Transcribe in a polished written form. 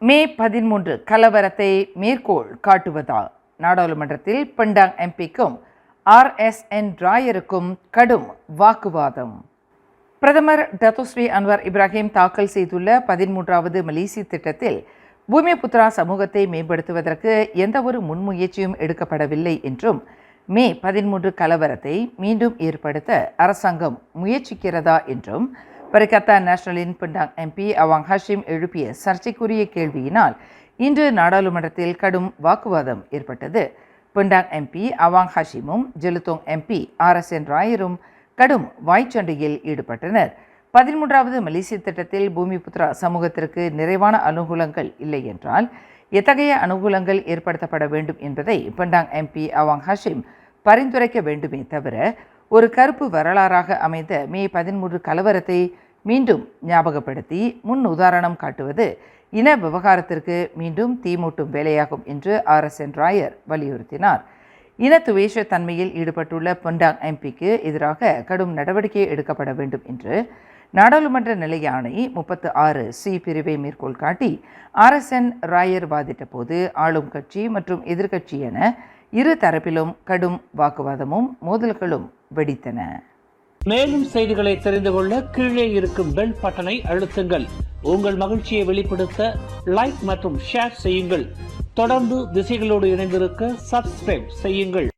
மே 13 கலவரத்தை மேற்கோள் காட்டுவதா? நாடாளுமன்றத்தில் பண்டாங் எம்பிக்கும் RSN ராயருக்கும் கடும் வாக்குவாதம். பிரதமர் டத்தோஸ்ரீ அன்வர் இப்ராஹிம் தாக்கல் செய்துள்ள 13வது மலேசிய திட்டத்தில் பூமிபுத்ரா சமூகத்தை மேம்படுத்துவதற்கு எந்தவொரு முன்முயற்சியும் எடுக்கப்படவில்லை என்றும், மே 13 கலவரத்தை மீண்டும் ஏற்படுத்த அரசாங்கம் முயற்சிக்கிறதா என்றும் பரிகத்தா நேஷனலின் பண்டாங் எம்பி அவாங் ஹஷீம் எழுப்பிய சர்ச்சைக்குரிய கேள்வியினால் இன்று நாடாளுமன்றத்தில் கடும் வாக்குவாதம் ஏற்பட்டது. பண்டாங் எம்பி அவாங் ஹஷீமும் ஜெலுத்தோங் எம்பி RSN ராயரும் கடும் வாய்ச்சண்டையில் ஈடுபட்டனர். 13வது மலேசிய திட்டத்தில் பூமிபுத்ரா சமூகத்திற்கு நிறைவான அனுகூலங்கள் இல்லை என்றால் எத்தகைய அனுகூலங்கள் ஏற்படுத்தப்பட வேண்டும் என்பதை பண்டாங் எம்பி அவாங் ஹஷீம் பரிந்துரைக்க வேண்டுமே தவிர, ஒரு கருப்பு வரலாறாக அமைந்த மே 13 கலவரத்தை மீண்டும் ஞாபகப்படுத்தி முன் உதாரணம் காட்டுவது இன விவகாரத்திற்கு மீண்டும் தீமூட்டும் வேலையாகும் என்று RSN ராயர் வலியுறுத்தினார். இனத்துவேஷ தன்மையில் ஈடுபட்டுள்ள பண்டாங் எம்பிக்கு எதிராக கடும் நடவடிக்கை எடுக்கப்பட வேண்டும் என்று நாடாளுமன்ற நிலையாணை 36C பிரிவை மேற்கோள் காட்டி RSN ராயர் வாதிட்ட போது ஆளும் கட்சி மற்றும் எதிர்க்கட்சி என இரு தரப்பிலும் கடும் வாக்குவாதமும் மோதல்களும் வெடித்தன. மேலும் செய்திகளை தெரிந்து கொள்ள கீழே இருக்கும் பெல் பட்டனை அழுத்துங்கள். உங்கள் மகிழ்ச்சியை வெளிப்படுத்த லைக் மற்றும் ஷேர் செய்யுங்கள். தொடர்ந்து திசைகளோடு இணைந்திருக்க சப்ஸ்கிரைப் செய்யுங்கள்.